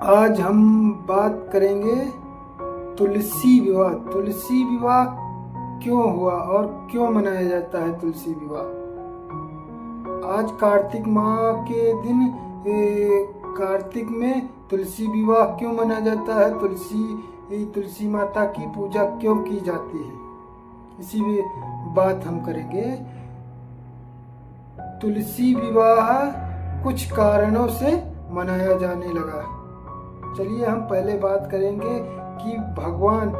आज हम बात करेंगे तुलसी विवाह। तुलसी विवाह क्यों हुआ और क्यों मनाया जाता है तुलसी विवाह। आज कार्तिक माह के दिन कार्तिक में तुलसी विवाह क्यों मनाया जाता है, तुलसी माता की पूजा क्यों की जाती है, इसी में बात हम करेंगे। तुलसी विवाह कुछ कारणों से मनाया जाने लगा। चलिए हम पहले बात करेंगे कि भगवान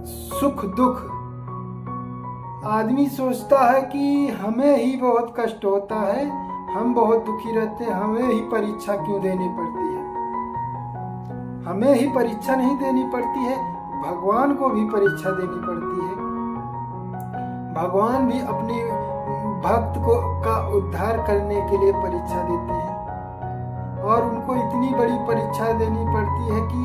सुख दुख। आदमी सोचता है कि हमें ही बहुत कष्ट होता है, हम बहुत दुखी रहते हैं, हमें ही परीक्षा क्यों देनी पड़ती है। हमें ही परीक्षा नहीं देनी पड़ती है, भगवान को भी परीक्षा देनी पड़ती है। भगवान भी अपने भक्त को का उद्धार करने के लिए परीक्षा देते हैं और उनको इतनी बड़ी परीक्षा देनी पड़ती है कि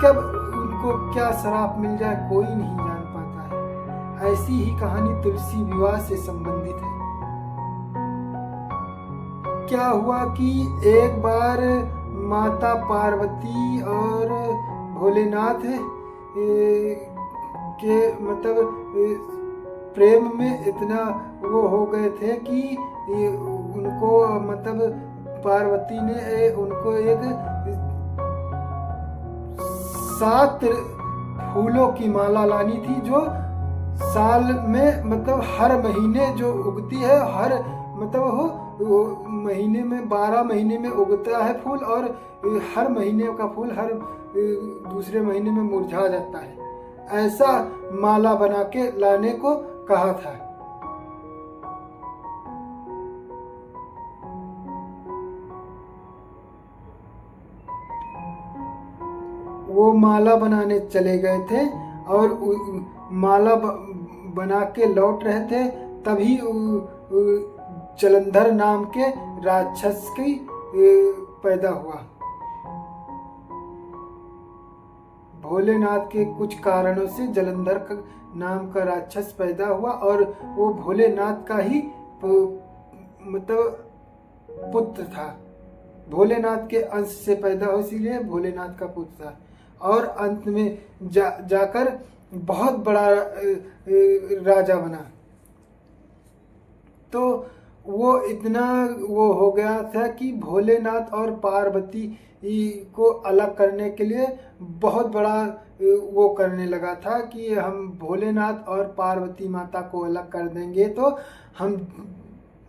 कब उनको क्या श्राप मिल जाए कोई नहीं जान पाता है। ऐसी ही कहानी तुलसी विवाह से संबंधित है। क्या हुआ कि एक बार माता पार्वती और भोलेनाथ के प्रेम में इतना वो हो गए थे कि उनको पार्वती ने उनको एक 7 फूलों की माला लानी थी, जो साल में हर महीने जो उगती है, हर वो महीने में 12 महीने में उगता है फूल, और हर महीने का फूल हर दूसरे महीने में मुरझा जाता है। ऐसा माला बना के लाने को कहा था। वो माला बनाने चले गए थे और माला बना के लौट रहे थे, तभी जलंधर नाम के राक्षस की पैदा हुआ। भोलेनाथ के कुछ कारणों से जलंधर नाम का राक्षस पैदा हुआ और वो भोलेनाथ का ही पुत्र था। भोलेनाथ के अंश से पैदा हो, इसीलिए भोलेनाथ का पुत्र था। और अंत में जाकर बहुत बड़ा राजा बना। तो वो इतना वो हो गया था कि भोलेनाथ और पार्वती को अलग करने के लिए बहुत बड़ा वो करने लगा था कि हम भोलेनाथ और पार्वती माता को अलग कर देंगे तो हम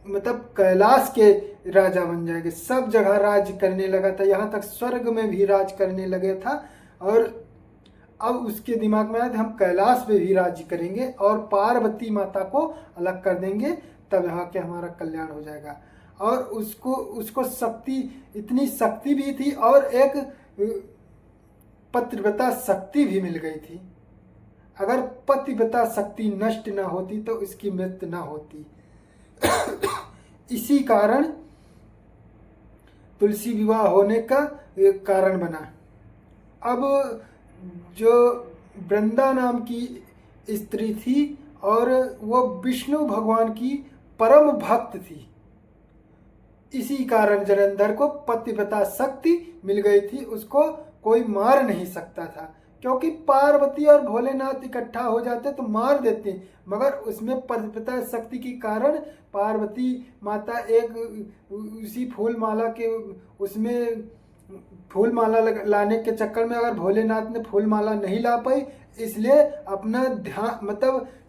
कैलाश के राजा बन जाएंगे। सब जगह राज करने लगा था, यहाँ तक स्वर्ग में भी राज करने लगे था। और अब उसके दिमाग में आया था हम कैलाश में भी राज करेंगे और पार्वती माता को अलग कर देंगे, तब यहाँ के हमारा कल्याण हो जाएगा। और उसको शक्ति, इतनी शक्ति भी थी और एक पतिव्रता शक्ति भी मिल गई थी। अगर पतिव्रता शक्ति नष्ट ना होती तो इसकी मृत्यु ना होती। इसी कारण तुलसी विवाह होने का कारण बना। अब जो वृंदा नाम की स्त्री थी और वो विष्णु भगवान की परम भक्त थी, इसी कारण जलंधर को पतिव्रता शक्ति मिल गई थी। उसको कोई मार नहीं सकता था, क्योंकि पार्वती और भोलेनाथ इकट्ठा हो जाते तो मार देते, मगर उसमें पतिव्रता शक्ति के कारण पार्वती माता एक उसी फूल माला के उसमें फूल माला लाने के चक्कर में अगर भोलेनाथ ने फूल माला नहीं ला पाई, इसलिए अपना ध्यान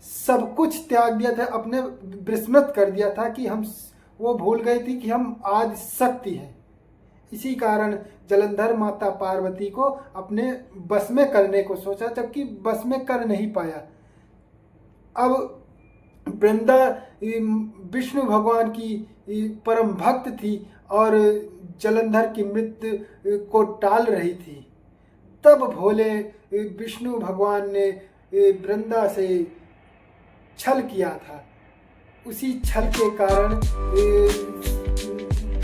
सब कुछ त्याग दिया था, अपने विस्मृत कर दिया था कि हम वो भूल गई थी कि हम आदि शक्ति है। इसी कारण जलंधर माता पार्वती को अपने बस में करने को सोचा, जबकि बस में कर नहीं पाया। अब वृंदा विष्णु भगवान की परम भक्त थी और जलंधर की मृत्यु को टाल रही थी। तब भोले विष्णु भगवान ने वृंदा से छल किया था। उसी छल के कारण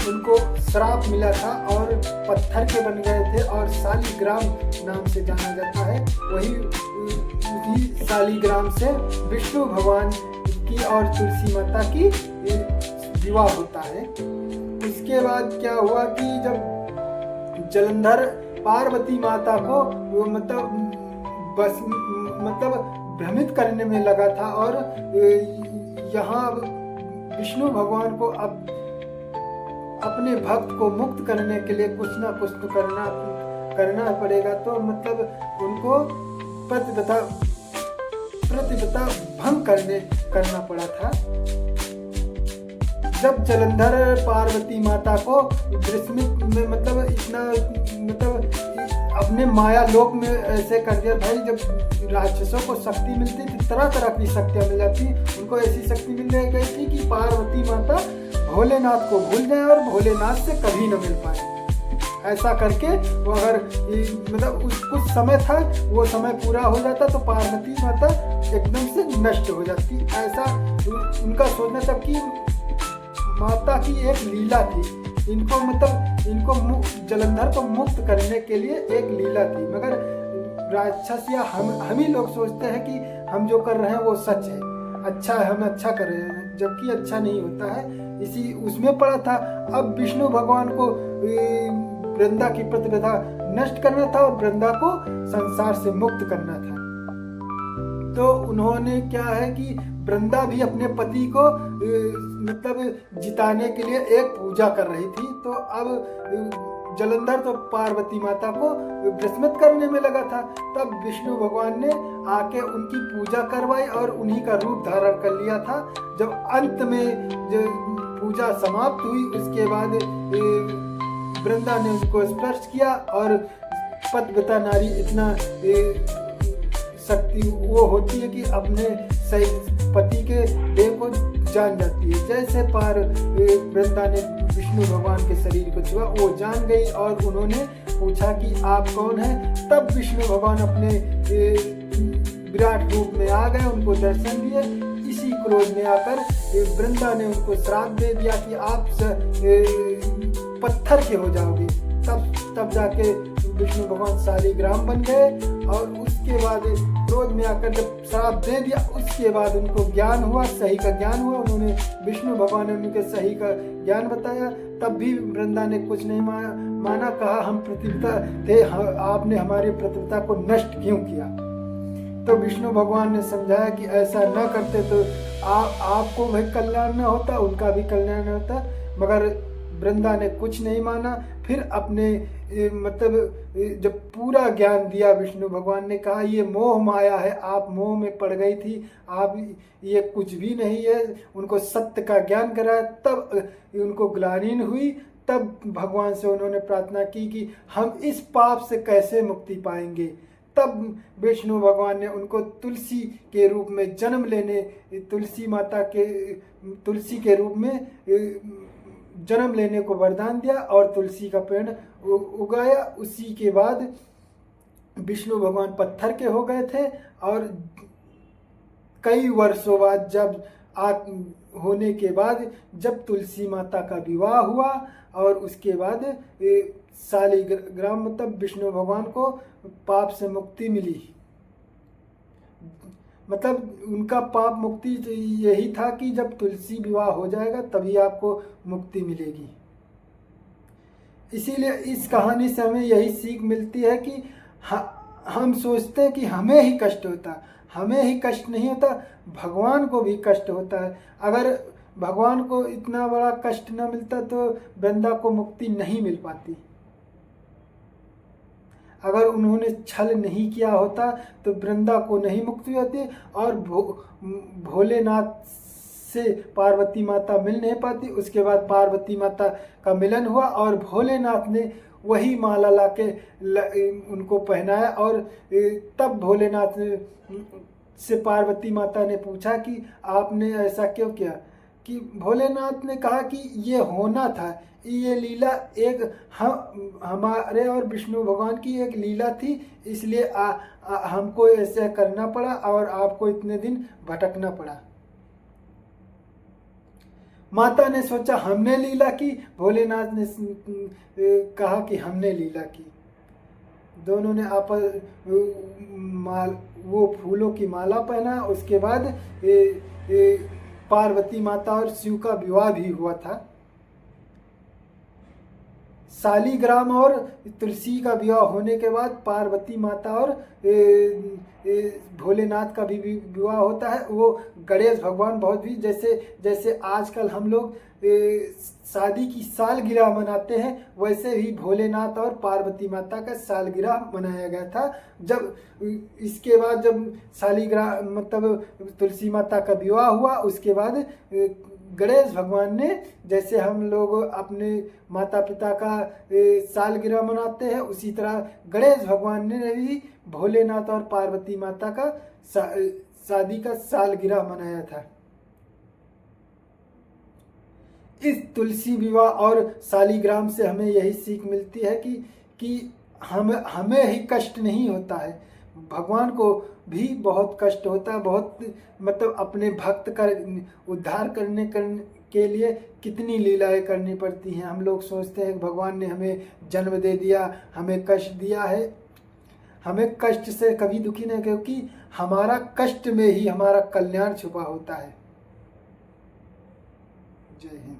उनको श्राप मिला था और पत्थर के बन गए थे और शालिग्राम नाम से जाना जाता है। वही शालिग्राम से विष्णु भगवान की और तुलसी माता की विवाह होता है। इसके बाद क्या हुआ कि जब जलंधर पार्वती माता को बस भ्रमित करने में लगा था और यहाँ विष्णु भगवान को अब अपने भक्त को मुक्त करने के लिए कुछ ना कुछ तो करना पड़ेगा। तो उनको प्रतिव्रता भंग करना पड़ा था। जब जलंधर पार्वती माता को विस्मित में इतना अपने माया लोक में ऐसे कर दिया। भाई जब राक्षसों को शक्ति मिलती थी, तरह तरह की शक्तियां मिल जाती, उनको ऐसी शक्ति मिल गई थी कि पार्वती माता भोलेनाथ को भूल जाए और भोलेनाथ से कभी न मिल पाए। ऐसा करके वो अगर कुछ समय था, वो समय पूरा हो जाता तो पार्वती माता एकदम से नष्ट हो जाती। ऐसा उनका सोचना था कि माता की एक लीला थी, इनको जलंधर को मुक्त करने के लिए एक लीला थी। मगर राक्षस या हम ही लोग सोचते हैं कि हम जो कर रहे हैं वो सच है, अच्छा है, हम अच्छा कर रहे हैं, जबकि अच्छा नहीं होता है। इसी उसमें पड़ा था। अब विष्णु भगवान को वृंदा की प्रतिव्रता नष्ट करना था और वृंदा को संसार से मुक्त करना था। तो उन्होंने क्या है कि वृंदा भी अपने पति को जिताने के लिए एक पूजा कर रही थी। तो अब जलंधर तो पार्वती माता को विस्मित करने में लगा था। तब विष्णु भगवान ने आके उनकी पूजा करवाई और उन्हीं का रूप धारण कर लिया था। जब अंत में पूजा समाप्त हुई, उसके बाद वृंदा ने उनको स्पर्श किया और पतिव्रता नारी इतना शक्ति वो होती है कि अपने पति के देह को जान जाती है। जैसे वृंदा ने विष्णु भगवान के शरीर को छुआ, वो जान गई और उन्होंने पूछा कि आप कौन हैं। तब विष्णु भगवान अपने विराट रूप में आ गए, उनको दर्शन दिए। इसी क्रोध में आकर वृंदा ने उनको श्राप दे दिया कि आप पत्थर के हो जाओगे। तब जाके विष्णु भगवान शालिग्राम बन गए और उसके बाद क्रोध में आकर जब श्राप दे दिया, उसके बाद उनको ज्ञान हुआ, सही का ज्ञान हुआ। उन्होंने विष्णु भगवान ने उनके सही का ज्ञान बताया। तब भी वृंदा ने कुछ नहीं माना, कहा हम प्रतिव्रता थे, आपने हमारी प्रतिव्रता को नष्ट क्यों किया। तो विष्णु भगवान ने समझाया कि ऐसा न करते तो आपको भी कल्याण न होता, उनका भी कल्याण न होता। मगर वृंदा ने कुछ नहीं माना। फिर अपने जब पूरा ज्ञान दिया विष्णु भगवान ने, कहा ये मोह माया है, आप मोह में पड़ गई थी, आप ये कुछ भी नहीं है। उनको सत्य का ज्ञान कराया, तब उनको ग्लानि हुई। तब भगवान से उन्होंने प्रार्थना की कि हम इस पाप से कैसे मुक्ति पाएंगे। तब विष्णु भगवान ने उनको तुलसी के रूप में जन्म लेने, तुलसी के रूप में जन्म लेने को वरदान दिया और तुलसी का पेड़ उगाया। उसी के बाद विष्णु भगवान पत्थर के हो गए थे और कई वर्षों बाद होने के बाद जब तुलसी माता का विवाह हुआ और उसके बाद शालिग्राम विष्णु भगवान को पाप से मुक्ति मिली। उनका पाप मुक्ति यही था कि जब तुलसी विवाह हो जाएगा तभी आपको मुक्ति मिलेगी। इसीलिए इस कहानी से हमें यही सीख मिलती है कि हम सोचते हैं कि हमें ही कष्ट होता, हमें ही कष्ट नहीं होता, भगवान को भी कष्ट होता है। अगर भगवान को इतना बड़ा कष्ट न मिलता तो वृंदा को मुक्ति नहीं मिल पाती। अगर उन्होंने छल नहीं किया होता तो वृंदा को नहीं मुक्ति होती और भोलेनाथ से पार्वती माता मिल नहीं पाती। उसके बाद पार्वती माता का मिलन हुआ और भोलेनाथ ने वही माला लाके उनको पहनाया और तब भोलेनाथ से पार्वती माता ने पूछा कि आपने ऐसा क्यों किया। कि भोलेनाथ ने कहा कि ये होना था, ये लीला एक हमारे और विष्णु भगवान की एक लीला थी, इसलिए हमको ऐसा करना पड़ा और आपको इतने दिन भटकना पड़ा। माता ने सोचा हमने लीला की, भोलेनाथ ने कहा कि हमने लीला की। दोनों ने आपस वो फूलों की माला पहना। उसके बाद पार्वती माता और शिव का विवाह भी हुआ था। शालिग्राम और तुलसी का विवाह होने के बाद पार्वती माता और भोलेनाथ का भी विवाह होता है। वो गणेश भगवान बहुत भी जैसे जैसे आजकल हम लोग शादी की सालगिरह मनाते हैं, वैसे ही भोलेनाथ और पार्वती माता का सालगिरह मनाया गया था। जब इसके बाद जब सालगिरह मतलब तुलसी माता का विवाह हुआ, उसके बाद गणेश भगवान ने, जैसे हम लोग अपने माता पिता का सालगिरह मनाते हैं, उसी तरह गणेश भगवान ने भी भोलेनाथ और पार्वती माता का शादी का सालगिरह मनाया था। इस तुलसी विवाह और शालिग्राम से हमें यही सीख मिलती है कि हमें ही कष्ट नहीं होता है, भगवान को भी बहुत कष्ट होता है। बहुत मतलब अपने भक्त का उद्धार करने के लिए कितनी लीलाएं करनी पड़ती हैं। हम लोग सोचते हैं कि भगवान ने हमें जन्म दे दिया, हमें कष्ट दिया है। हमें कष्ट से कभी दुखी नहीं, क्योंकि हमारा कष्ट में ही हमारा कल्याण छुपा होता है। जय हिंद।